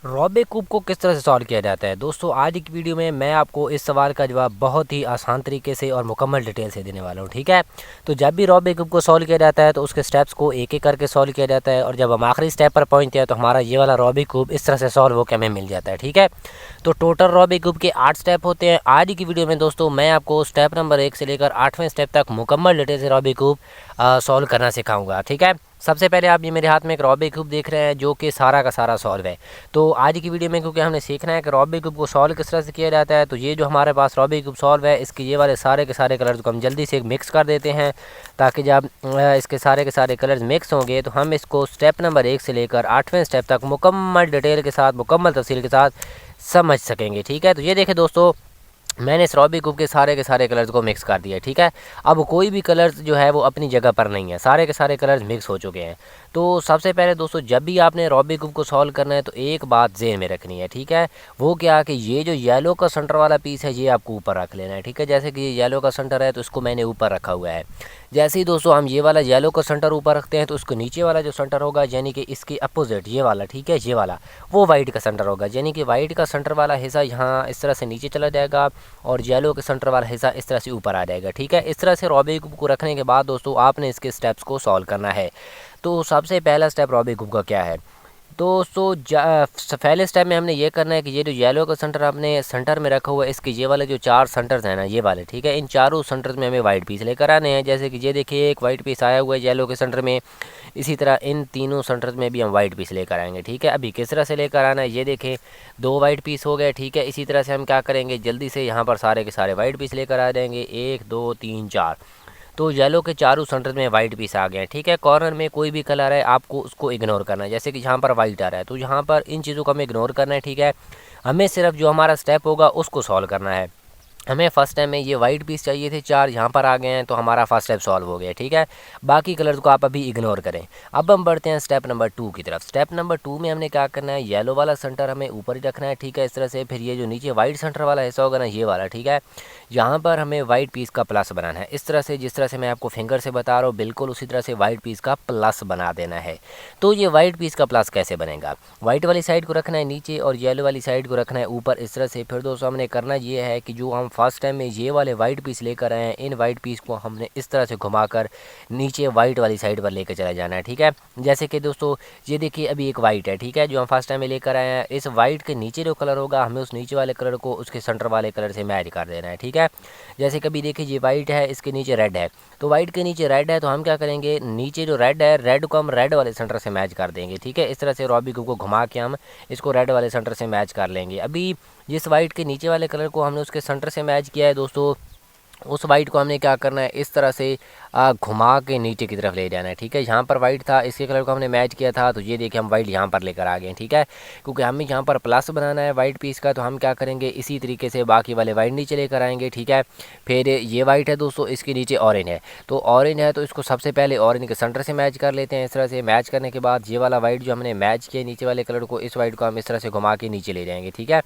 रॉबिक cube को किस तरह से सॉल्व किया जाता है दोस्तों। आज की वीडियो में मैं आपको इस सवाल का जवाब बहुत ही आसान तरीके से और मुकम्मल डिटेल से देने वाला हूँ। ठीक है, तो जब भी रॉबिक क्यूब को सॉल्व किया जाता है तो उसके स्टेप्स को एक एक करके सॉल्व किया जाता है और जब हम आखिरी स्टेप पर पहुँचते हैं तो हमारा ये वाला रॉबिक क्यूब इस तरह से सॉल्व होकर हमें मिल जाता है। ठीक है, तो टोटल रॉबिक क्यूब के 8 स्टेप होते हैं। आज की वीडियो में दोस्तों मैं आपको स्टेप नंबर 1 से लेकर 8वें स्टेप तक मुकम्मल डिटेल से रॉबिक क्यूब सॉल्व करना सिखाऊंगा। ठीक है, सबसे पहले आप ये मेरे हाथ में एक रॉबिक क्यूब देख रहे हैं जो कि सारा का सारा सॉल्व है। तो आज की वीडियो में क्योंकि हमने सीखना है कि रॉबिक क्यूब को सॉल्व किस तरह से किया जाता है, तो ये जो हमारे पास रॉबिक क्यूब सॉल्व है इसके ये वाले सारे के सारे कलर्स को हम जल्दी से मिक्स कर देते हैं, ताकि जब इसके सारे के सारे कलर्स मिक्स होंगे तो हम इसको स्टेप नंबर 1 से लेकर 8वें स्टेप तक मुकम्मल डिटेल के साथ, मुकम्मल तफसील के साथ समझ सकेंगे। ठीक है, तो ये देखें दोस्तों, मैंने इस रॉबिक क्यूब के सारे कलर्स को मिक्स कर दिया। ठीक है, अब कोई भी कलर्स जो है वो अपनी जगह पर नहीं है, सारे के सारे कलर्स मिक्स हो चुके हैं। तो सबसे पहले दोस्तों जब भी आपने रॉबिक क्यूब को सॉल्व करना है तो एक बात ज़हन में रखनी है। ठीक है, वो क्या कि ये जो येलो का सेंटर वाला पीस है ये आपको ऊपर रख लेना है। ठीक है, जैसे कि ये येलो का सेंटर है तो इसको मैंने ऊपर रखा हुआ है। जैसे ही दोस्तों हम ये वाला येलो का सेंटर ऊपर रखते हैं तो उसको नीचे वाला जो सेंटर होगा, यानी कि इसके अपोजिट ये वाला, ठीक है, ये वाला वो वाइट का सेंटर होगा, यानी कि वाइट का सेंटर वाला हिस्सा यहाँ इस तरह से नीचे चला जाएगा और येलो के सेंटर वाला हिस्सा इस तरह से ऊपर आ जाएगा। ठीक है, इस तरह से रॉबिक क्यूब को रखने के बाद दोस्तों आपने इसके स्टेप्स को सॉल्व करना है। तो सबसे पहला स्टेप रॉबिक क्यूब का क्या है दोस्तों, पहले स्टेप में हमने ये करना है कि ये जो येलो का सेंटर आपने सेंटर में रखा हुआ है, इसके ये वाले जो 4 सेंटर्स हैं ना, ये वाले, ठीक है, इन चारों सेंटर्स में हमें वाइट पीस लेकर आने हैं। जैसे कि ये देखिए एक वाइट पीस आया हुआ है येलो के सेंटर में, इसी तरह इन तीनों सेंटर्स में भी हम वाइट पीस लेकर आएंगे। ठीक है, अभी किस तरह से लेकर आना है ये देखें, 2 वाइट पीस हो गए। ठीक है, इसी तरह से हम क्या करेंगे, जल्दी से यहाँ पर सारे के सारे वाइट पीस लेकर आ जाएंगे, 1 2 3 4। तो येलो के चारों सेंटर में वाइट पीस आ गए हैं। ठीक है, कॉर्नर में कोई भी कलर है आपको उसको इग्नोर करना है, जैसे कि यहाँ पर वाइट आ रहा है तो यहाँ पर इन चीज़ों को हमें इग्नोर करना है। ठीक है, हमें सिर्फ जो हमारा स्टेप होगा उसको सॉल्व करना है। हमें फर्स्ट टाइम में ये वाइट पीस चाहिए थे, 4 यहाँ पर आ गए हैं तो हमारा फर्स्ट स्टेप सॉल्व हो गया। ठीक है, बाकी कलर्स को आप अभी इग्नोर करें। अब हम बढ़ते हैं स्टेप नंबर 2 की तरफ। स्टेप नंबर 2 में हमने क्या करना है, येलो वाला सेंटर हमें ऊपर ही रखना है। ठीक है, इस तरह से फिर ये जो नीचे वाइट सेंटर वाला हिस्सा होगा ना, ये वाला, ठीक है, यहाँ पर हमें वाइट पीस का प्लस बनाना है। इस तरह से जिस तरह से मैं आपको फिंगर से बता रहा हूँ बिल्कुल उसी तरह से वाइट पीस का प्लस बना देना है। तो ये वाइट पीस का प्लस कैसे बनेगा, वाइट वाली साइड को रखना है नीचे और येलो वाली साइड को रखना है ऊपर, इस तरह से। फिर दोस्तों हमने करना ये है कि जो हम फर्स्ट टाइम में ये वाले वाइट पीस लेकर आए हैं, इन वाइट पीस को हमने इस तरह से घुमाकर नीचे वाइट वाली साइड पर लेकर चला जाना है। ठीक है, जैसे कि दोस्तों ये देखिए अभी एक वाइट है, ठीक है, जो हम फर्स्ट टाइम में लेकर आए हैं, इस वाइट के नीचे जो कलर होगा हमें उस नीचे वाले कलर को उसके सेंटर वाले कलर से मैच कर देना है। ठीक है, जैसे कभी देखिए ये वाइट है, इसके नीचे रेड है, तो वाइट के नीचे रेड है तो हम क्या करेंगे, नीचे जो रेड है, रेड को हम रेड वाले सेंटर से मैच कर देंगे। ठीक है, इस तरह से रॉबिक क्यूब को घुमा के हम इसको रेड वाले सेंटर से मैच कर लेंगे। अभी जिस वाइट के नीचे वाले कलर को हमने उसके सेंटर से मैच किया है दोस्तों, उस वाइट को हमने क्या करना है, इस तरह से घुमा के नीचे की तरफ ले जाना है। ठीक है, यहाँ पर वाइट था, इसके कलर को हमने मैच किया था तो ये देखिए हम वाइट यहाँ पर लेकर आ गए। ठीक है, क्योंकि हमें यहाँ पर प्लस बनाना है वाइट पीस का, तो हम क्या करेंगे, इसी तरीके से बाकी वाले वाइट नीचे लेकर आएंगे। ठीक है, फिर ये वाइट है दोस्तों, इसके नीचे ऑरेंज है, तो ऑरेंज है तो इसको सबसे पहले ऑरेंज के सेंटर से मैच कर लेते हैं। इस तरह से मैच करने के बाद ये वाला वाइट जो हमने मैच किया नीचे वाले कलर को, इस वाइट को हम इस तरह से घुमा के नीचे ले जाएंगे। ठीक है,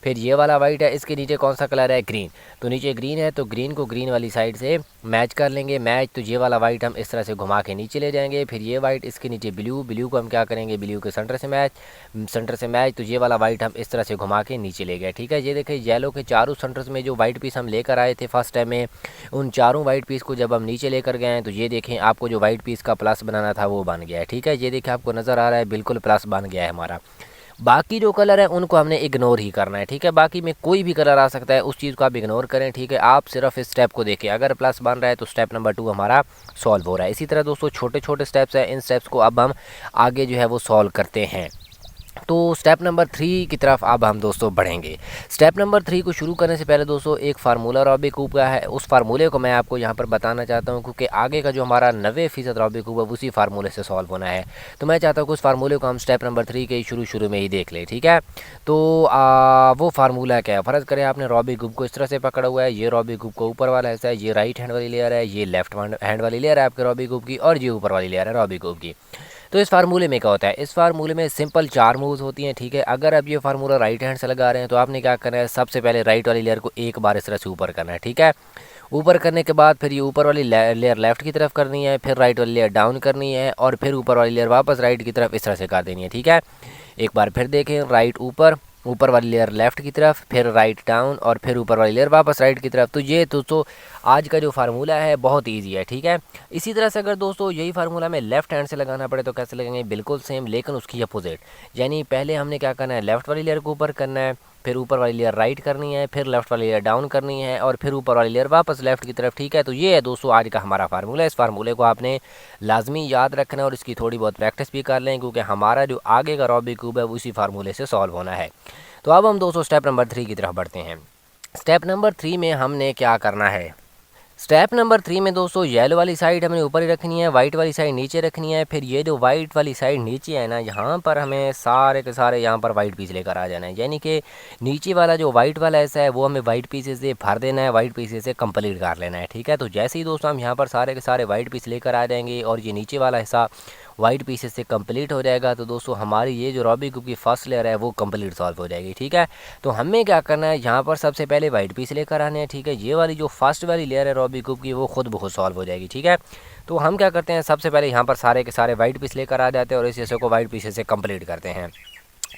फिर ये वाला वाइट है, इसके नीचे कौन सा कलर है, ग्रीन, तो नीचे ग्रीन है तो ग्रीन को ग्रीन वाली साइड से मैच कर लेंगे। मैच तो ये वाला वाइट हम इस तरह से घुमा के नीचे ले जाएंगे। फिर ये वाइट, इसके नीचे ब्लू, ब्लू को हम क्या करेंगे, ब्लू के सेंटर से मैच तो ये वाला वाइट हम इस तरह से घुमा के नीचे ले गए। ठीक है, ये देखिए येलो के चारों सेंटर्स में जो वाइट पीस हम लेकर आए थे फर्स्ट टाइम में, उन चारों वाइट पीस को जब हम नीचे लेकर गए हैं तो ये देखें आपको जो वाइट पीस का प्लस बनाना था वो बन गया है। ठीक है, ये देखिए आपको नज़र आ रहा है बिल्कुल प्लस बन गया है हमारा। बाकी जो कलर है उनको हमने इग्नोर ही करना है। ठीक है, बाकी में कोई भी कलर आ सकता है, उस चीज़ को आप इग्नोर करें। ठीक है, आप सिर्फ इस स्टेप को देखें, अगर प्लस बन रहा है तो स्टेप नंबर 2 हमारा सॉल्व हो रहा है। इसी तरह दोस्तों छोटे छोटे स्टेप्स हैं, इन स्टेप्स को अब हम आगे जो है वो सॉल्व करते हैं। तो स्टेप नंबर 3 की तरफ अब हम दोस्तों बढ़ेंगे। स्टेप नंबर 3 को शुरू करने से पहले दोस्तों एक फार्मूला रॉबिक क्यूब का है, उस फार्मूले को मैं आपको यहाँ पर बताना चाहता हूँ, क्योंकि आगे का जो हमारा 90% रॉबिक क्यूब है उसी फार्मूले से सॉल्व होना है। तो मैं चाहता हूँ कि उस फार्मूले को हम स्टेप नंबर 3 के शुरू में ही देख लें। ठीक है, तो वो फार्मूला क्या है, फ़र्ज़ करें आपने रॉबिक क्यूब को इस तरह से पकड़ा हुआ है, ये रॉबिक क्यूब को ऊपर वाला हिस्सा है, ये राइट हैंड वाली लेयर है, ये लेफ्ट हैंड वाली लेयर है आपके रॉबिक क्यूब की, और ये ऊपर वाली लेयर है रॉबिक क्यूब की। तो इस फार्मूले में क्या होता है, इस फार्मूले में सिंपल 4 मूव्स होती हैं। ठीक है, अगर आप ये फार्मूला राइट हैंड से लगा रहे हैं तो आपने क्या करना है, सबसे पहले राइट वाली लेयर को एक बार इस तरह से ऊपर करना है। ठीक है, ऊपर करने के बाद फिर ये ऊपर वाली लेयर लेफ्ट की तरफ करनी है, फिर राइट वाली लेयर डाउन करनी है, और फिर ऊपर वाली लेयर वापस राइट की तरफ इस तरह से कर देनी है। ठीक है, एक बार फिर देखें, राइट ऊपर, ऊपर वाली लेयर लेफ़्ट की तरफ, फिर राइट डाउन और फिर ऊपर वाली लेयर वापस राइट की तरफ। तो ये दोस्तों आज का जो फार्मूला है बहुत इजी है, ठीक है। इसी तरह से अगर दोस्तों यही फार्मूला हमें लेफ्ट हैंड से लगाना पड़े तो कैसे लगेंगे, बिल्कुल सेम, लेकिन उसकी अपोजिट। यानी पहले हमने क्या करना है, लेफ़्ट वाली लेयर को ऊपर करना है, फिर ऊपर वाली लेयर राइट करनी है, फिर लेफ्ट वाली लेयर डाउन करनी है और फिर ऊपर वाली लेयर वापस लेफ्ट की तरफ, ठीक है। तो ये है दोस्तों आज का हमारा फार्मूला। इस फार्मूले को आपने लाजमी याद रखना है और इसकी थोड़ी बहुत प्रैक्टिस भी कर लें, क्योंकि हमारा जो आगे का रूबिक क्यूब है वो उसी फार्मूले से सॉल्व होना है। तो अब हम दोस्तों स्टेप नंबर 3 की तरफ बढ़ते हैं। स्टेप नंबर 3 में हमने क्या करना है, स्टेप नंबर 3 में दोस्तों येलो वाली साइड हमने ऊपर ही रखनी है, वाइट वाली साइड नीचे रखनी है। फिर ये जो वाइट वाली साइड नीचे है ना, यहाँ पर हमें सारे के सारे यहाँ पर वाइट पीस लेकर आ जाना है। यानी कि नीचे वाला जो वाइट वाला ऐसा है वो हमें वाइट पीसेस से भर देना है, वाइट पीसेस से कंप्लीट कर लेना है, ठीक है। तो जैसे ही दोस्तों हम यहाँ पर सारे के सारे वाइट पीस लेकर आ जाएंगे और ये नीचे वाला हिस्सा वाइट पीसेस से कंप्लीट हो जाएगा, तो दोस्तों हमारी ये जो रूबिक क्यूब की फर्स्ट लेयर है वो कंप्लीट सॉल्व हो जाएगी, ठीक है। तो हमें क्या करना है, यहाँ पर सबसे पहले वाइट पीस लेकर आने हैं, ठीक है। ये वाली जो फर्स्ट वाली लेयर है रूबिक क्यूब की वो खुद ब खुद सॉल्व हो जाएगी, ठीक है। तो हम क्या करते हैं, सबसे पहले यहाँ पर सारे के सारे वाइट पीस लेकर आ जाते हैं और इस हिस्से को वाइट पीसेस से कंप्लीट करते हैं।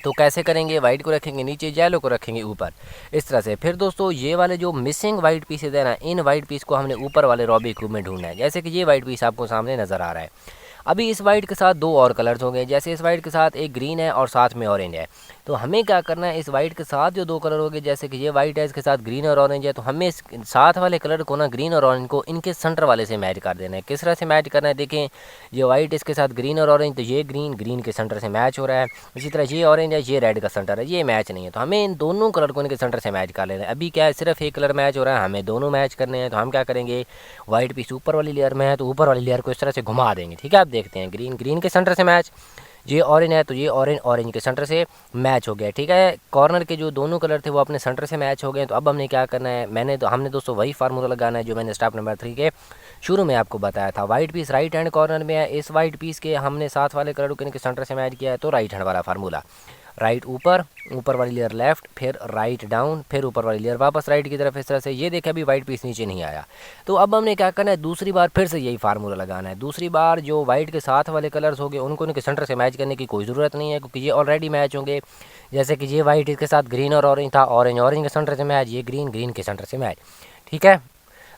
तो कैसे करेंगे, वाइट को रखेंगे नीचे, येलो को रखेंगे ऊपर, इस तरह से। फिर दोस्तों ये वाले जो मिसिंग वाइट पीसेज है ना, इन वाइट पीस को हमने ऊपर वाले रूबिक क्यूब में ढूंढना है। जैसे कि ये वाइट पीस आपको सामने नज़र आ रहा है। अभी इस वाइट के साथ दो और कलर्स हो गए, जैसे इस वाइट के साथ एक ग्रीन है और साथ में ऑरेंज है। तो हमें क्या करना है, इस वाइट के साथ जो दो कलर हो गए, जैसे कि ये वाइट है, इसके साथ ग्रीन और ऑरेंज है, तो हमें इस साथ वाले कलर को ना, ग्रीन और ऑरेंज को इनके सेंटर वाले से मैच कर देना है। किस तरह से मैच करना है, देखें, ये वाइट इसके साथ ग्रीन और ऑरेंज, तो ये ग्रीन ग्रीन के सेंटर से मैच हो रहा है। इसी तरह ये ऑरेंज है, ये रेड का सेंटर है, ये मैच नहीं है। तो हमें इन दोनों कलर को इनके सेंटर से मैच कर लेना है। अभी क्या है, सिर्फ एक कलर मैच हो रहा है, हमें दोनों मैच करने हैं। तो हम क्या करेंगे, वाइट पीस ऊपर वाली लेयर में है तो ऊपर वाली लेयर को इस तरह से घुमा देंगे, ठीक है। आप देखते हैं ग्रीन ग्रीन के सेंटर से मैच, ये ऑरेंज है तो ये ऑरेंज ऑरेंज के सेंटर से मैच हो गया, ठीक है। कॉर्नर के जो दोनों कलर थे वो अपने सेंटर से मैच हो गए। तो अब हमने क्या करना है, हमने दोस्तों वही फार्मूला लगाना है जो मैंने स्टेप नंबर 3 के शुरू में आपको बताया था। White piece right hand corner में है, इस वाइट पीस के हमने साथ वाले कलर को इनके सेंटर से मैच किया है, तो राइट हैंड वाला फार्मूला, राइट ऊपर, ऊपर वाली लेयर लेफ्ट, फिर राइट डाउन, फिर ऊपर वाली लेयर वापस राइट की तरफ, इस तरह से। ये देखें अभी वाइट पीस नीचे नहीं आया। तो अब हमने क्या करना है, दूसरी बार फिर से यही फार्मूला लगाना है। दूसरी बार जो वाइट के साथ वाले कलर्स हो गए उनको इनके सेंटर से मैच करने की कोई ज़रूरत नहीं है, क्योंकि ये ऑलरेडी मैच होंगे। जैसे कि ये वाइट इसके साथ ग्रीन और ऑरेंज था, ऑरेंज ऑरेंज के सेंटर से मैच, ये ग्रीन ग्रीन के सेंटर से मैच, ठीक है।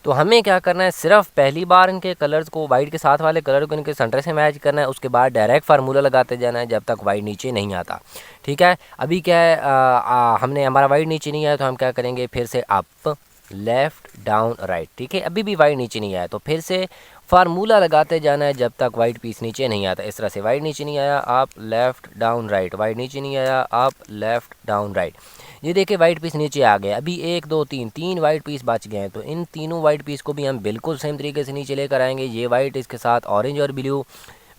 तो हमें क्या करना है, सिर्फ पहली बार इनके कलर्स को, वाइट के साथ वाले कलर को इनके सेंटर से मैच करना है, उसके बाद डायरेक्ट फार्मूला लगाते जाना है जब तक वाइट नीचे नहीं आता, ठीक है। अभी क्या है, हमने हमारा वाइट नीचे नहीं आया तो हम क्या करेंगे, फिर से अप लेफ़्ट डाउन राइट, ठीक है। अभी भी वाइट नीचे नहीं आया तो फिर से फार्मूला लगाते जाना है जब तक वाइट पीस नीचे नहीं आता। इस तरह से वाइट नीचे नहीं आया, आप लेफ़्ट डाउन राइट, वाइट नीचे नहीं आया, आप लेफ़्ट डाउन राइट। ये देखिए वाइट पीस नीचे आ गए। अभी 1 2 3 तीन वाइट पीस बच गए हैं, तो इन तीनों वाइट पीस को भी हम बिल्कुल सेम तरीके से नीचे लेकर आएंगे। ये वाइट इसके साथ ऑरेंज और ब्लू,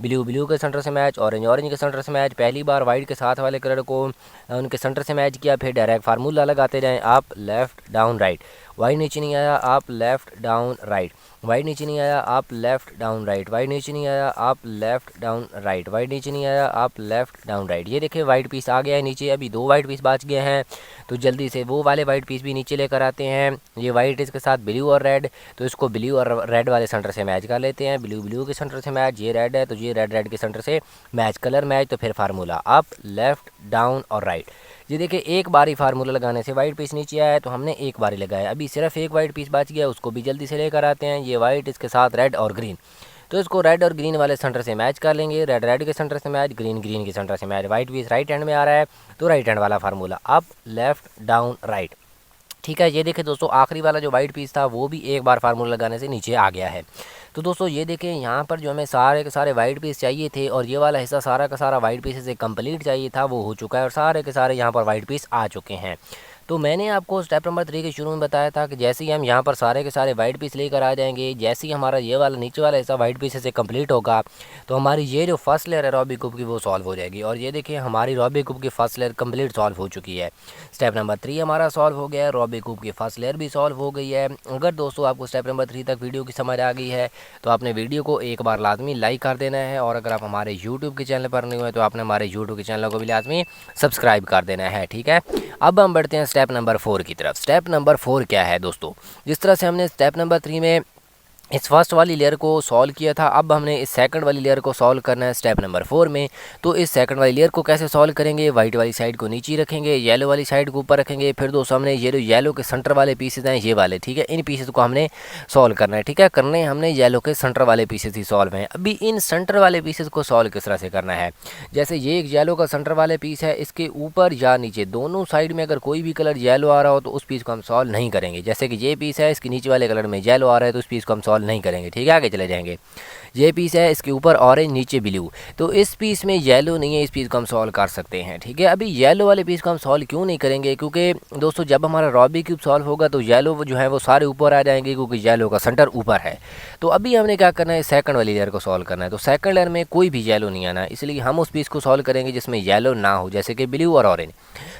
ब्लू ब्लू के सेंटर से मैच, ऑरेंज ऑरेंज के सेंटर से मैच। पहली बार वाइट के साथ वाले कलर को उनके सेंटर से मैच किया, फिर डायरेक्ट फार्मूला लगाते जाएं, आप लेफ़्ट डाउन राइट, वाइट नीचे नहीं आया, आप लेफ़्ट डाउन राइट, वाइट नीचे नहीं आया, आप लेफ़्ट डाउन राइट, वाइट नीचे नहीं आया, आप लेफ़्ट डाउन राइट, वाइट नीचे नहीं आया, आप लेफ़्ट डाउन राइट। ये देखिए वाइट पीस आ गया है नीचे। अभी 2 वाइट पीस बच गए हैं, तो जल्दी से वो वाले वाइट पीस भी नीचे लेकर आते हैं। ये वाइट इसके साथ ब्लू और रेड, तो इसको ब्लू और रेड वाले सेंटर से मैच कर लेते हैं। ब्लू ब्लू के सेंटर से मैच, ये रेड है तो ये रेड रेड के सेंटर से मैच, कलर मैच। तो फिर फार्मूला अप लेफ़्ट डाउन और राइट। ये देखिए एक बार ही फार्मूला लगाने से वाइट पीस नीचे आया है, तो हमने एक बार ही लगाया। अभी सिर्फ एक वाइट पीस बच गया, उसको भी जल्दी से लेकर आते हैं। ये वाइट इसके साथ रेड और ग्रीन, तो इसको रेड और ग्रीन वाले सेंटर से मैच कर लेंगे। रेड रेड के सेंटर से मैच, ग्रीन ग्रीन के सेंटर से match. White piece right hand में आ रहा है, तो राइट हैंड वाला formula up left down right, ठीक है। ये देखें दोस्तों आखिरी वाला जो वाइट पीस था वो भी एक बार फार्मूला लगाने से नीचे आ गया है। तो दोस्तों ये देखें यहाँ पर जो हमें सारे के सारे वाइट पीस चाहिए थे और ये वाला हिस्सा सारा का सारा वाइट पीस से कंप्लीट चाहिए था, वो हो चुका है और सारे के सारे यहाँ पर वाइट पीस आ चुके हैं। तो मैंने आपको स्टेप नंबर 3 के शुरू में बताया था कि जैसे ही हम यहाँ पर सारे के सारे वाइट पीस लेकर आ जाएंगे, जैसे ही हमारा ये वाला नीचे वाला हिस्सा वाइट पीस से कंप्लीट होगा, तो हमारी ये जो फर्स्ट लेयर है रूबिक क्यूब की वो सॉल्व हो जाएगी। और ये देखिए हमारी रूबिक क्यूब की फर्स्ट लेयर कंप्लीट सॉल्व हो चुकी है। स्टेप नंबर 3 हमारा सॉल्व हो गया है, रूबिक क्यूब की फर्स्ट लेयर भी सॉल्व हो गई है। अगर दोस्तों आपको स्टेप नंबर 3 तक वीडियो की समझ आ गई है तो आपने वीडियो को एक बार लाजमी लाइक कर देना है, और अगर आप हमारे यूट्यूब के चैनल पर नहीं हुए तो आपने हमारे यूट्यूब के चैनल को भी लाजमी सब्सक्राइब कर देना है, ठीक है। अब हम बढ़ते हैं स्टेप नंबर 4 की तरफ। स्टेप नंबर 4 क्या है दोस्तों, जिस तरह से हमने स्टेप नंबर 3 में इस फर्स्ट वाली लेयर को सॉल्व किया था। अब हमने इस सेकंड वाली लेयर को सॉल्व करना है स्टेप नंबर 4 में। तो इस सेकंड वाली लेयर को कैसे सॉल्व करेंगे, वाइट वाली साइड को नीचे रखेंगे, येलो वाली साइड को ऊपर रखेंगे। फिर दोस्तों हमने ये जो येलो के सेंटर वाले पीसेस हैं ये वाले, ठीक है, इन पीसेस को हमने सॉल्व करना है, ठीक है। करने हमने येलो के सेंटर वाले पीसेस ही सॉल्व हैं। अभी इन सेंटर वाले पीसेस को सॉल्व किस तरह से करना है, जैसे ये एक येलो का सेंटर वाले पीस है, इसके ऊपर या नीचे दोनों साइड में अगर कोई भी कलर येलो आ रहा हो तो उस पीस को हम सॉल्व नहीं करेंगे। जैसे कि ये पीस है, इसके नीचे वाले कलर में येलो आ रहा है तो उस पीस को हम सॉल्व नहीं करेंगे, ठीक है। आगे चले जाएंगे। ये पीस है, इसके ऊपर ऑरेंज नीचे ब्लू, तो इस पीस में येलो नहीं है, इस पीस को हम सॉल्व कर सकते हैं, ठीक है। अभी येलो वाले पीस को हम सॉल्व क्यों नहीं करेंगे, क्योंकि दोस्तों जब हमारा रूबिक क्यूब सॉल्व होगा तो येलो जो है वो सारे ऊपर आ जाएंगे, क्योंकि येलो का सेंटर ऊपर है। तो अभी हमने क्या करना है, सेकंड वाली लेयर को सॉल्व करना है। तो सेकंड लेयर में कोई भी येलो नहीं आना, इसलिए हम उस पीस को सॉल्व करेंगे जिसमें येलो ना हो, जैसे कि ब्लू और ऑरेंज।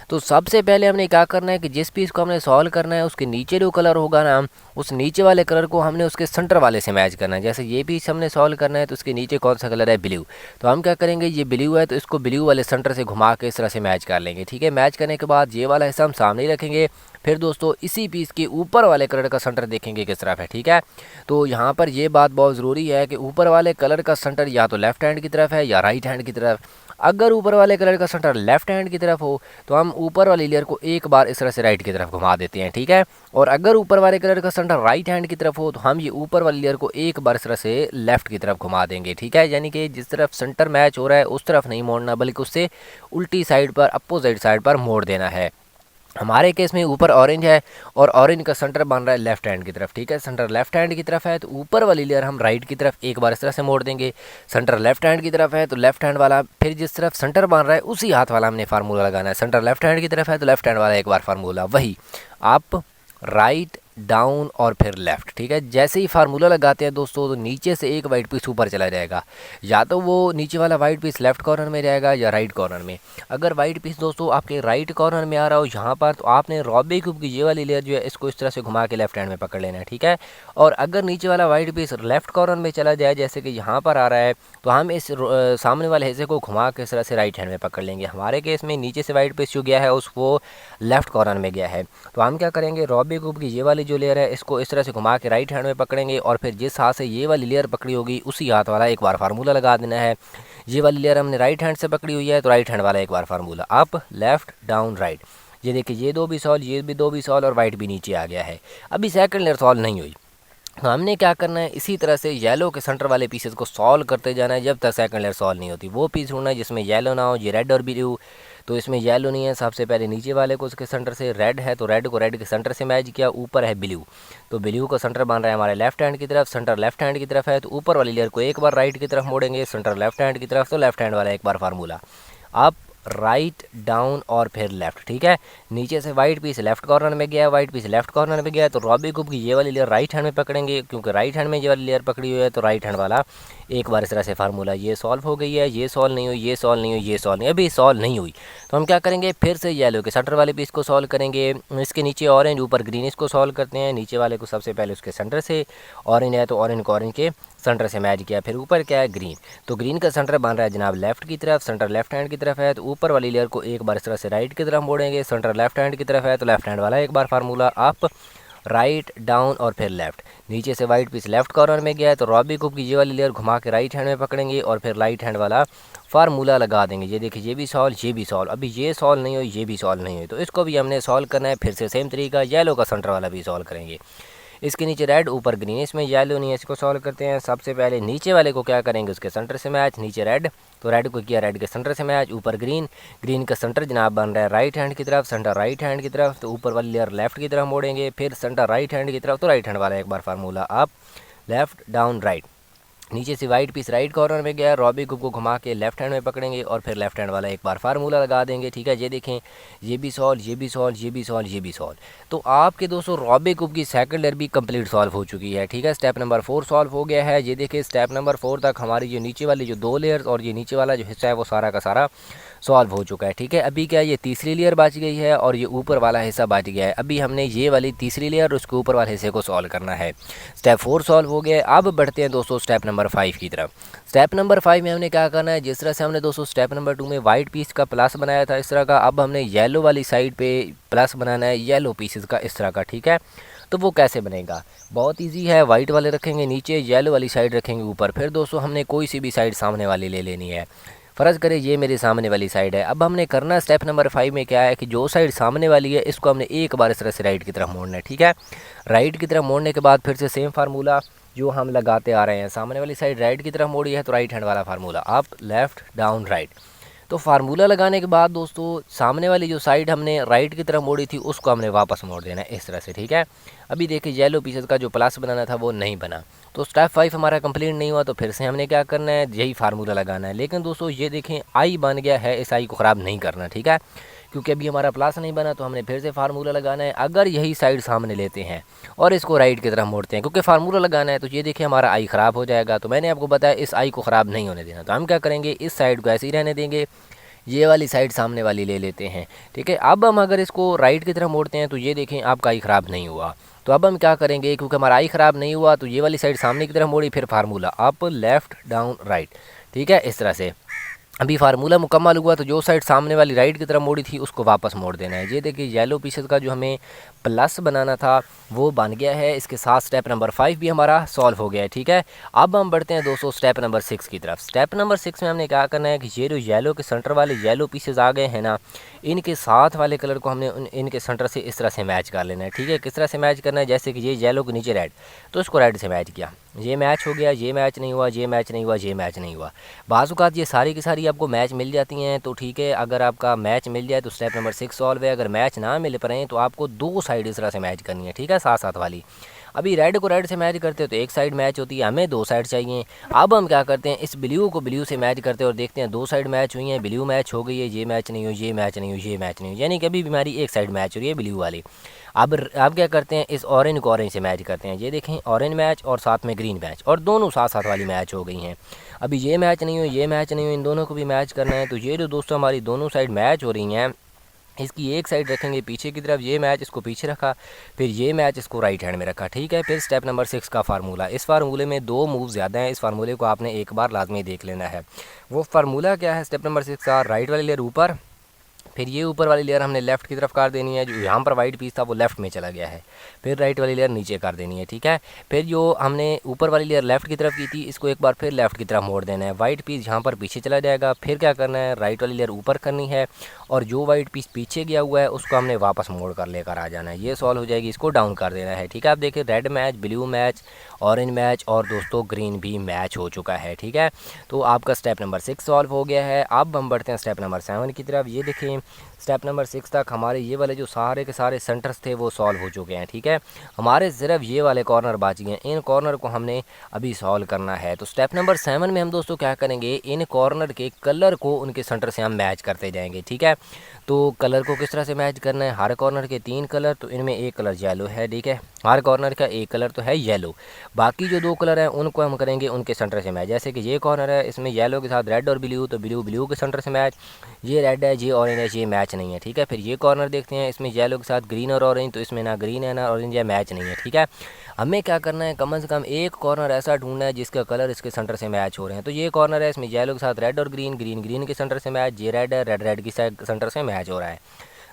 तो सबसे पहले हमने क्या करना है कि जिस पीस को हमने सॉल्व करना है उसके नीचे जो कलर होगा ना, उस नीचे वाले कलर को हमने उसके सेंटर वाले से मैच करना है। जैसे ये पीस हमने सॉल्व करना है तो उसके नीचे कौन सा कलर है, ब्लू, तो हम क्या करेंगे, ये ब्लू है तो इसको ब्लू वाले सेंटर से घुमा के इस तरह से मैच कर लेंगे, ठीक है। मैच करने के बाद ये वाला हिस्सा हम सामने ही रखेंगे। फिर दोस्तों इसी पीस के ऊपर वाले कलर का सेंटर देखेंगे किस तरफ है, ठीक है। तो यहाँ पर ये बात बहुत ज़रूरी है कि ऊपर वाले कलर का सेंटर या तो लेफ्ट हैंड की तरफ है या राइट हैंड की तरफ। अगर ऊपर वाले कलर का सेंटर लेफ्ट हैंड की तरफ हो तो हम ऊपर वाली लेयर को एक बार इस तरह से राइट की तरफ घुमा देते हैं, ठीक है। और अगर ऊपर वाले कलर का सेंटर राइट हैंड की तरफ हो तो हम ये ऊपर वाली लेयर को एक बार इस तरह से लेफ्ट की तरफ घुमा देंगे, ठीक है। यानी कि जिस तरफ सेंटर मैच हो रहा है उस तरफ नहीं मोड़ना, बल्कि उससे उल्टी साइड पर, अपोजिट साइड पर मोड़ देना है। हमारे केस में ऊपर ऑरेंज है और ऑरेंज का सेंटर बन रहा है लेफ्ट हैंड की तरफ, ठीक है। सेंटर लेफ्ट हैंड की तरफ है तो ऊपर वाली लेयर हम राइट की तरफ एक बार इस तरह से मोड़ देंगे। सेंटर लेफ्ट हैंड की तरफ है तो लेफ्ट हैंड वाला, फिर जिस तरफ सेंटर बन रहा है उसी हाथ वाला हमने फार्मूला लगाना है। सेंटर लेफ्ट हैंड की तरफ है तो लेफ्ट हैंड वाला एक बार फार्मूला, वही अप, राइट, डाउन और फिर लेफ़्ट, ठीक है। जैसे ही फार्मूला लगाते हैं दोस्तों तो नीचे से एक वाइट पीस ऊपर चला जाएगा, या तो वो नीचे वाला वाइट पीस लेफ्ट कॉर्नर में जाएगा या राइट कॉर्नर में। अगर वाइट पीस दोस्तों आपके राइट कॉर्नर में आ रहा हो यहाँ पर, तो आपने रूबिक क्यूब की ये वाली लेयर जो है इसको इस तरह से घुमा के लेफ्ट हैंड में पकड़ लेना है, ठीक है। और अगर नीचे वाला वाइट पीस लेफ्ट कॉर्नर में चला जाए, जैसे कि यहाँ पर आ रहा है, तो हम इस सामने वाले हिस्से को घुमा के इस तरह से राइट हैंड में पकड़ लेंगे। हमारे केस में नीचे से वाइट पीस जो गया है उसको लेफ्ट कॉर्नर में गया है, तो हम क्या करेंगे, रूबिक क्यूब की ये वाली जो लेयर है इसको इस तरह से घुमा के राइट हैंड में पकड़ेंगे और फिर जिस हाथ से ये वाली लेयर पकड़ी होगी उसी हाथ वाला एक बार फार्मूला लगा देना है। ये वाली लेयर हमने राइट हैंड से पकड़ी हुई है तो राइट हैंड वाला एक बार formula, up, left, down, right. ये देखिए, ये दो भी सॉल्व, ये भी दो भी सॉल्व और वाइट भी नीचे आ गया है। अभी सेकंड लेयर सॉल्व नहीं हुई, तो हमने क्या करना है, इसी तरह से येलो के सेंटर वाले पीसेस को सॉल्व करते जाना है जब तक सेकंड लेयर सॉल्व नहीं होती। वो पीस ढूंढना है जिसमें येलो ना हो, ये रेड और ब्लू, तो इसमें येलो नहीं है, सबसे पहले नीचे वाले को उसके सेंटर से, रेड है तो रेड को रेड के सेंटर से मैच किया, ऊपर है ब्लू, तो ब्लू का सेंटर बन रहा है हमारे लेफ्ट हैंड की तरफ, सेंटर लेफ्ट हैंड की तरफ है तो ऊपर वाली लेयर को एक बार राइट की तरफ मोड़ेंगे, सेंटर लेफ्ट हैंड की तरफ, तो लेफ्ट हैंड वाला एक बार फार्मूला, अप, राइट, डाउन और फिर लेफ्ट, ठीक है। नीचे से वाइट पीस लेफ्ट कॉर्नर में गया, वाइट पीस लेफ्ट कॉर्नर में गया, तो रूबिक क्यूब की ये वाली लेयर राइट हैंड में पकड़ेंगे, क्योंकि राइट हैंड में ये वाली लेयर पकड़ी हुई है तो राइट हैंड वाला एक बार इस तरह से फार्मूला, ये सॉल्व हो गई है, ये सॉल्व नहीं हुई, ये सॉल्व नहीं हुई, ये सॉल्व नहीं, अभी सॉल्व नहीं हुई, तो हम क्या करेंगे, फिर से येलो के सेंटर वाले पीस को सॉल्व करेंगे। इसके नीचे ऑरेंज, ऊपर ग्रीन, इसको सॉल्व करते हैं। नीचे वाले को सबसे पहले उसके सेंटर से, ऑरेंज है तो ऑरेंज को ऑरेंज के सेंटर से मैच किया, फिर ऊपर क्या है, ग्रीन, तो ग्रीन का सेंटर बन रहा है जनाब लेफ्ट की तरफ, सेंटर लेफ्ट हैंड की तरफ है तो ऊपर वाली लेयर को एक बार इस तरह से राइट की तरफ मोड़ेंगे, सेंटर लेफ्ट हैंड की तरफ है तो लेफ्ट हैंड वाला एक बार फार्मूला, अप, राइट, डाउन और फिर लेफ्ट। नीचे से वाइट पीस लेफ्ट कॉर्नर में गया है तो रूबिक क्यूब की ये वाली लेयर घुमा के राइट हैंड में पकड़ेंगे और फिर राइट हैंड वाला फार्मूला लगा देंगे। ये देखिए, ये भी सॉल्व, ये भी सॉल्व, अभी ये सॉल्व नहीं हुई, ये भी सॉल्व नहीं हुई, तो इसको भी हमने सॉल्व करना है। फिर से सेम तरीका, येलो का सेंटर वाला भी सॉल्व करेंगे। इसके नीचे रेड, ऊपर ग्रीन, इसमें येलो नहीं है, इसको सॉल्व करते हैं। सबसे पहले नीचे वाले को क्या करेंगे, उसके सेंटर से मैच, नीचे रेड तो रेड को किया रेड के सेंटर से मैच, ऊपर ग्रीन, ग्रीन का सेंटर जनाब बन रहा है राइट हैंड की तरफ, सेंटर राइट हैंड की तरफ, तो ऊपर वाली लेयर लेफ्ट की तरफ मोड़ेंगे, फिर सेंटर राइट हैंड की तरफ तो राइट हैंड वाला एक बार formula, up, left, down, right. नीचे से वाइट पीस राइट कॉर्नर में गया, रूबिक क्यूब को घुमा के लेफ्ट हैंड में पकड़ेंगे और फिर लेफ्ट हैंड वाला एक बार फार्मूला लगा देंगे, ठीक है। ये देखें, ये भी सॉल्व, ये भी सॉल्व, ये भी सॉल्व, ये भी सॉल्व, तो आपके दोस्तों रूबिक क्यूब की सेकंड लेयर भी कंप्लीट सॉल्व हो चुकी है, ठीक है। स्टेप नंबर 4 सॉल्व हो गया है। ये देखिए, स्टेप नंबर 4 तक हमारी जो नीचे वाली जो दो लेयर्स और ये नीचे वाला जो हिस्सा है वो सारा का सारा सॉल्व हो चुका है, ठीक है। अभी क्या, ये तीसरी लेयर बच गई है और ये ऊपर वाला हिस्सा बच गया है। अभी हमने ये वाली तीसरी लेयर और उसके ऊपर वाले हिस्से को सॉल्व करना है। स्टेप 4 सॉल्व हो गया। अब बढ़ते हैं दोस्तों स्टेप नंबर 5 की तरफ। स्टेप नंबर 5 में हमने क्या करना है, जिस तरह से हमने दोस्तों स्टेप नंबर 2 में वाइट पीस का प्लस बनाया था इस तरह का, अब हमने येलो वाली साइड पे प्लस बनाना है, येलो पीसेस का इस तरह का, ठीक है। तो वो कैसे बनेगा, बहुत ईजी है। वाइट वाले रखेंगे नीचे, येलो वाली साइड रखेंगे ऊपर। फिर दोस्तों हमने कोई सी भी साइड सामने वाली ले लेनी है। फ़र्ज़ करें ये मेरे सामने वाली साइड है। अब हमने करना स्टेप नंबर 5 में क्या है कि जो साइड सामने वाली है इसको हमने एक बार इस तरह से राइट की तरफ मोड़ना है, ठीक है। राइट की तरफ मोड़ने के बाद फिर से सेम फार्मूला जो हम लगाते आ रहे हैं। सामने वाली साइड राइट की तरफ मोड़ी है तो राइट हैंड वाला formula, up left down right. तो फार्मूला लगाने के बाद दोस्तों सामने वाली जो साइड हमने राइट की तरफ मोड़ी थी उसको हमने वापस मोड़ देना है इस तरह से, ठीक है। अभी देखिए येलो पीसेस का जो प्लस बनाना था वो नहीं बना, तो स्टेप 5 हमारा कंप्लीट नहीं हुआ। तो फिर से हमने क्या करना है, यही फार्मूला लगाना है। लेकिन दोस्तों ये देखें आई बन गया है, इस आई को ख़राब नहीं करना, ठीक है, क्योंकि अभी हमारा प्लस नहीं बना। तो हमने फिर से फार्मूला लगाना है। अगर यही साइड सामने लेते हैं और इसको राइट की तरफ मोड़ते हैं क्योंकि फार्मूला लगाना है, तो ये देखिए हमारा आई ख़राब हो जाएगा। तो मैंने आपको बताया इस आई को ख़राब नहीं होने देना। तो हम क्या करेंगे, इस साइड को ऐसे ही रहने देंगे, ये वाली साइड सामने वाली ले लेते हैं, ठीक है। अब हम अगर इसको राइट की तरफ मोड़ते हैं तो ये देखें आपका आई ख़राब नहीं हुआ। तो अब हम क्या करेंगे, क्योंकि हमारा आई ख़राब नहीं हुआ तो ये वाली साइड सामने की तरफ मोड़ी, फिर formula up left down right, ठीक है, इस तरह से। अभी फार्मूला मुकम्मल हुआ तो जो साइड सामने वाली राइट की तरफ मोड़ी थी उसको वापस मोड़ देना है। ये देखिए येलो पीसेस का जो हमें प्लस बनाना था वो बन गया है। इसके साथ स्टेप नंबर 5 भी हमारा सॉल्व हो गया है, ठीक है। अब हम बढ़ते हैं दोस्तों स्टेप नंबर 6 की तरफ। स्टेप नंबर 6 में हमने क्या करना है कि ये जो येलो के सेंटर वाले येलो पीसेस आ गए हैं ना, इनके साथ वाले कलर को हमने इनके सेंटर से इस तरह से मैच कर लेना है, ठीक है। किस तरह से मैच करना है, जैसे कि ये येलो के नीचे रेड, तो इसको रेड से मैच किया, ये मैच हो गया, ये मैच नहीं हुआ, ये मैच नहीं हुआ, ये मैच नहीं हुआ। बाज़ औक़ात ये सारी की सारी आपको मैच मिल जाती हैं तो ठीक है, अगर आपका मैच मिल जाए तो स्टेप नंबर 6 सॉल्व है। अगर मैच ना मिल पाए तो आपको दो साइड इस तरह से मैच करनी है, ठीक है, साथ साथ वाली। अभी रेड को रेड से मैच करते हो तो एक साइड मैच होती है, हमें दो साइड चाहिए। अब हम क्या करते हैं, इस ब्लू को ब्लू से मैच करते हैं और देखते हैं दो साइड मैच हुई हैं, ब्लू मैच हो गई है, ये मैच नहीं हुई, ये मैच नहीं हुई, ये मैच नहीं हुई, यानी कि अभी भी हमारी एक साइड मैच हो रही है ब्लू वाली। अब क्या करते हैं, इस ऑरेंज को ऑरेंज से मैच करते हैं। ये देखें ऑरेंज मैच और साथ में ग्रीन मैच, और दोनों साथ साथ वाली मैच हो गई हैं। अभी ये मैच नहीं हुई, ये मैच नहीं हुई, इन दोनों को भी मैच करना है। तो ये जो दोस्तों हमारी दोनों साइड मैच हो रही हैं, इसकी एक साइड रखेंगे पीछे की तरफ, ये मैच इसको पीछे रखा, फिर ये मैच इसको राइट हैंड में रखा, ठीक है। फिर स्टेप नंबर 6 का फार्मूला। इस फार्मूले में दो मूव ज़्यादा हैं, इस फार्मूले को आपने एक बार लाजमी देख लेना है। वो फार्मूला क्या है स्टेप नंबर 6 का, राइट वाली लेयर ऊपर, फिर ये ऊपर वाली लेयर हमने लेफ़्ट की तरफ कर देनी है। जो यहाँ पर वाइट पीस था वो लेफ़्ट में चला गया है, फिर राइट वाली लेयर नीचे कर देनी है, ठीक है। फिर जो हमने ऊपर वाली लेयर लेफ़्ट की तरफ की थी इसको एक बार फिर लेफ़्ट की तरफ मोड़ देना है। वाइट पीस यहाँ पर पीछे चला जाएगा, फिर क्या करना है, राइट वाली लेयर ऊपर करनी है और जो वाइट पीस पीछे गया हुआ है उसको हमने वापस मोड़ कर लेकर आ जाना है। ये सॉल्व हो जाएगी, इसको डाउन कर देना है, ठीक है। आप देखिए red match, blue match, orange match और दोस्तों ग्रीन भी मैच हो चुका है, ठीक है। तो आपका स्टेप नंबर 6 सॉल्व हो गया है। अब हम बढ़ते हैं स्टेप नंबर 7 की तरफ। ये देखें स्टेप नंबर 6 तक हमारे ये वाले जो सारे के सारे सेंटर्स थे वो सॉल्व हो चुके हैं, ठीक है। हमारे सिर्फ ये वाले कॉर्नर बाकी हैं, इन कॉर्नर को हमने अभी सॉल्व करना है। तो स्टेप नंबर 7 में हम दोस्तों क्या करेंगे, इन कॉर्नर के कलर को उनके सेंटर से हम मैच करते जाएंगे, ठीक है। तो कलर को किस तरह से मैच करना है, हर कॉर्नर के 3 कलर, तो इनमें एक कलर येलो है, ठीक है, हर कॉर्नर का एक कलर तो है येलो। बाकी जो 2 कलर हैं उनको हम करेंगे उनके सेंटर से मैच। जैसे कि ये कॉर्नर है, इसमें येलो के साथ रेड और ब्लू, तो ब्लू ब्लू के सेंटर से मैच। ये रेड है, ये ऑरेंज है, ये मैच नहीं है, ठीक है। फिर ये कॉर्नर देखते हैं, इसमें येलो के साथ ग्रीन और ऑरेंज, तो इसमें ना ग्रीन है ना ऑरेंज है, मैच नहीं है, ठीक है। हमें क्या करना है, कम से कम एक कॉर्नर ऐसा ढूंढना है जिसका कलर इसके सेंटर से मैच हो रहे हैं। तो ये कॉर्नर है, इसमें येलो के साथ रेड और ग्रीन, ग्रीन ग्रीन के सेंटर से मैच, ये रेड है, रेड रेड की सेंटर से मैच हो रहा है।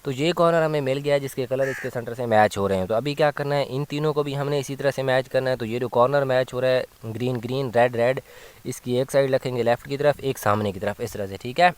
तो ये कॉर्नर हमें मिल गया जिसके कलर इसके सेंटर से मैच हो रहे हैं। तो अभी क्या करना है, इन तीनों को भी हमने इसी तरह से मैच करना है। तो ये जो कॉर्नर मैच हो रहा है ग्रीन ग्रीन रेड रेड, इसकी एक साइड रखेंगे लेफ़्ट की तरफ, एक सामने की तरफ, इस तरह से, ठीक है।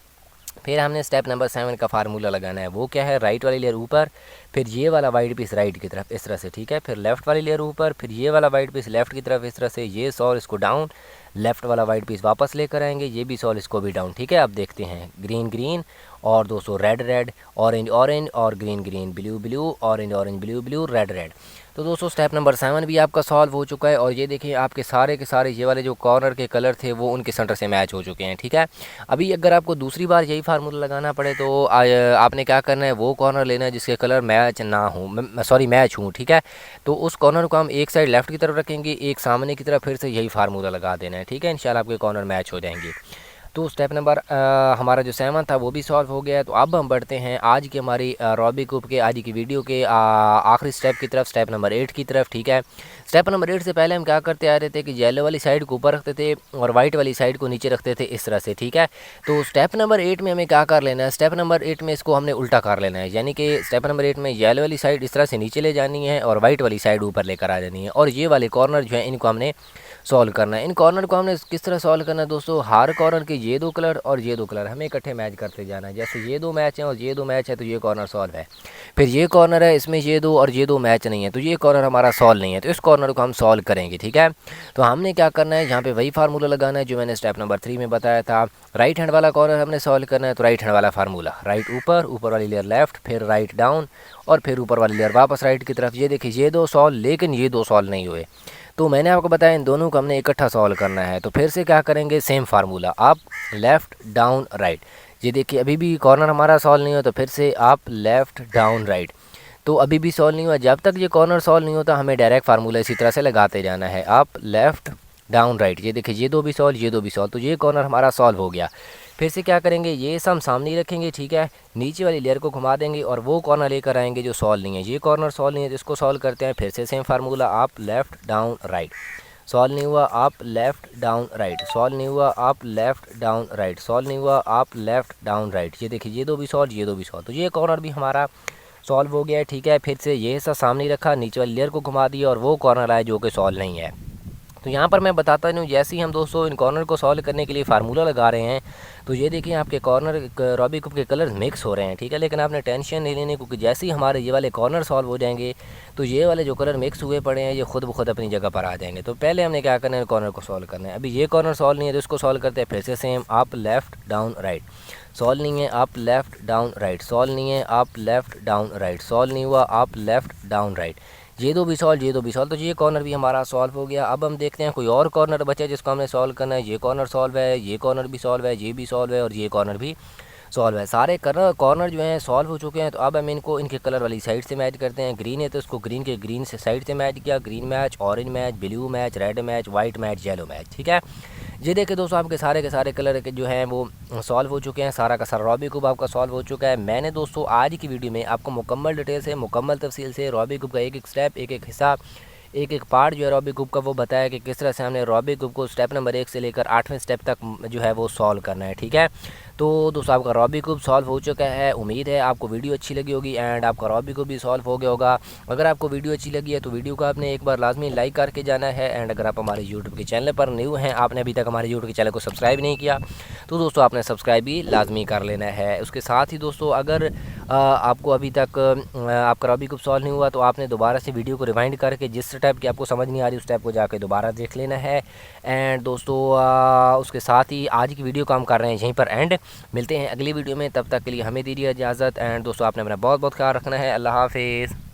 फिर हमने स्टेप नंबर 7 का फार्मूला लगाना है। वो क्या है, राइट वाली लेयर ऊपर, फिर ये वाला वाइट पीस राइट की तरफ, इस तरह से, ठीक है। फिर लेफ़्ट वाली लेयर ऊपर, फिर ये वाला वाइट पीस लेफ़्ट की तरफ, इस तरह से। ये सॉल इसको डाउन, लेफ़्ट वाला वाइट पीस वापस लेकर आएंगे, ये भी सॉल इसको भी डाउन, ठीक है। अब देखते हैं ग्रीन ग्रीन और दोस्तों रेड रेड, ऑरेंज ऑरेंज और green green, blue blue, orange orange, blue blue, red red. तो दोस्तों स्टेप नंबर 7 भी आपका सॉल्व हो चुका है। और ये देखिए आपके सारे के सारे ये वाले जो कॉर्नर के कलर थे वो उनके सेंटर से मैच हो चुके हैं, ठीक है। अभी अगर आपको दूसरी बार यही फार्मूला लगाना पड़े तो आपने क्या करना है, वो कॉर्नर लेना है जिसके कलर मैच ना हो, मैच हूँ, ठीक है। तो उस कॉर्नर को हम एक साइड लेफ़्ट की तरफ रखेंगे, एक सामने की तरफ, फिर से यही फार्मूला लगा देना है, ठीक है। इंशाल्लाह आपके कॉर्नर मैच हो जाएंगे। तो स्टेप नंबर हमारा जो 7 था वो भी सॉल्व हो गया। तो अब हम बढ़ते हैं आज की हमारी रूबिक क्यूब के आज की वीडियो के आखिरी स्टेप की तरफ, स्टेप नंबर 8 की तरफ। ठीक है, स्टेप नंबर 8 से पहले हम क्या करते आ रहे थे कि येलो वाली साइड को ऊपर रखते थे और वाइट वाली साइड को नीचे रखते थे इस तरह से। ठीक है, तो स्टेप नंबर 8 में हमें क्या कर लेना है, स्टेप नंबर 8 में इसको हमने उल्टा कर लेना है, यानी कि स्टेप नंबर 8 में येलो वाली साइड इस तरह से नीचे ले जानी है और वाइट वाली साइड ऊपर लेकर आ जानी है। और ये वाले कॉर्नर जो है इनको हमने सॉल्व करना है। इन कॉर्नर को हमने किस तरह सॉल्व करना है दोस्तों, हर कॉर्नर के ये दो कलर और ये दो कलर हमें इकट्ठे मैच करते जाना है। जैसे ये दो मैच हैं और ये दो मैच है तो ये कॉर्नर सॉल्व है। फिर ये कॉर्नर है, इसमें ये दो और ये दो मैच नहीं है तो ये कॉर्नर हमारा सॉल्व नहीं है, तो इस कॉर्नर को हम सॉल्व करेंगे। ठीक है, तो हमने क्या करना है, यहाँ पे वही फार्मूला लगाना है जो मैंने स्टेप नंबर 3 में बताया था। राइट हैंड वाला कॉर्नर हमने सॉल्व करना है, तो राइट हैंड वाला फार्मूला, राइट ऊपर, ऊपर वाली लेयर लेफ्ट, फिर राइट डाउन और फिर ऊपर वाली लेयर वापस राइट की तरफ। ये देखिए ये दो सॉल्व, लेकिन ये दो सॉल्व नहीं हुए, तो मैंने आपको बताया इन दोनों को हमने इकट्ठा सॉल्व करना है। तो फिर से क्या करेंगे, same formula, up left down right. ये देखिए अभी भी कॉर्नर हमारा सॉल्व नहीं हुआ, तो फिर से अप लेफ़्ट डाउन राइट, तो अभी भी सॉल्व नहीं हुआ। जब तक ये कॉर्नर सॉल्व नहीं होता हमें डायरेक्ट फार्मूला इसी तरह से लगाते जाना है, अप लेफ़्ट डाउन राइट। ये देखिए ये दो भी सॉल्व, ये दो भी सॉल्व, तो ये कॉर्नर हमारा सॉल्व हो गया। फिर से क्या करेंगे, ये सब सामने ही रखेंगे। ठीक है, नीचे वाली लेयर को घुमा देंगे और वो कॉर्नर लेकर आएंगे जो सॉल्व नहीं है। ये कॉर्नर सॉल्व नहीं है तो इसको सॉल्व करते हैं। फिर से same formula, up left down right, solve नहीं हुआ, up left down right, solve नहीं हुआ, up left down right, solve नहीं हुआ, अप लेफ़्ट डाउन राइट। ये देखिए ये दो भी सॉल्व, ये दो भी सॉल्व, तो ये कॉर्नर भी हमारा सॉल्व हो गया है। ठीक है, फिर से ये हिस्सा सामने रखा, नीचे वाली लेयर को घुमा दिया और वो कॉर्नर आया जो कि सॉल्व नहीं है। तो यहाँ पर मैं बताता हूँ, जैसे ही हम दोस्तों इन कॉर्नर को सॉल्व करने के लिए फार्मूला लगा रहे हैं तो ये देखिए आपके कॉर्नर रूबिक क्यूब के कलर मिक्स हो रहे हैं। ठीक है, लेकिन आपने टेंशन नहीं लेनी, क्योंकि जैसे ही हमारे ये वाले कॉर्नर सॉल्व हो जाएंगे तो ये वाले जो कलर मिक्स हुए पड़े हैं ये खुद ब खुद अपनी जगह पर आ जाएंगे। तो पहले हमने क्या करना है, कॉर्नर को सॉल्व करना है। अभी ये कॉर्नर सॉल्व नहीं है तो इसको सॉल्व करते हैं। फिर से same, up left down right, solve नहीं है, up left down right, solve नहीं है, up left down right, solve नहीं हुआ, अप लेफ़्ट डाउन राइट, ये दो भी सॉल्व, ये दो भी सॉल्व, तो ये कॉर्नर भी हमारा सॉल्व हो गया। अब हम देखते हैं कोई और कॉर्नर बचा है जिसको हमने सॉल्व करना है। ये कॉर्नर सॉल्व है, ये कॉर्नर भी सॉल्व है, ये भी सॉल्व है और ये कॉर्नर भी सॉल्व है। सारे कॉर्नर जो हैं सॉल्व हो चुके हैं। तो अब हम इनको इनके कलर वाली साइड से मैच करते हैं। ग्रीन है तो इसको ग्रीन के ग्रीन से साइड से मैच किया, green match, orange match, blue match, red match, white match, yellow match. ठीक है, ये देखिए दोस्तों आपके सारे के सारे कलर के जो हैं वो सॉल्व हो चुके हैं। सारा का सारा रूबिक क्यूब आपका सॉल्व हो चुका है। मैंने दोस्तों आज की वीडियो में आपको मुकम्मल डिटेल से, मुकम्मल तफसील से रूबिक क्यूब का एक एक स्टेप, एक एक हिस्सा, एक एक पार्ट जो है रूबिक क्यूब का वो बताया कि किस तरह से हमने रूबिक क्यूब को स्टेप नंबर 1 से लेकर 8वें स्टेप तक जो है वो सॉल्व करना है। ठीक है, तो दोस्तों आपका रूबिक क्यूब सॉल्व हो चुका है। उम्मीद है आपको वीडियो अच्छी लगी होगी एंड आपका रूबिक क्यूब भी सॉल्व हो गया होगा। अगर आपको वीडियो अच्छी लगी है तो वीडियो को आपने एक बार लाजमी लाइक करके जाना है। एंड अगर आप हमारे यूट्यूब के चैनल पर न्यू हैं, आपने अभी तक हमारे यूट्यूब के चैनल को सब्सक्राइब नहीं किया, तो दोस्तों आपने सब्सक्राइब भी लाजमी कर लेना है। उसके साथ ही दोस्तों अगर आपको अभी तक आपका रूबिक क्यूब सॉल्व नहीं हुआ तो आपने दोबारा से वीडियो को रिवाइंड करके जिस टाइप की आपको समझ नहीं आ रही उस टाइप को जाके दोबारा देख लेना है। एंड दोस्तों उसके साथ ही आज की वीडियो को हम कर रहे हैं यहीं पर एंड। मिलते हैं अगली वीडियो में, तब तक के लिए हमें दीजिए इजाज़त। एंड दोस्तों आपने अपना बहुत बहुत ख्याल रखना है। अल्लाह हाफिज़।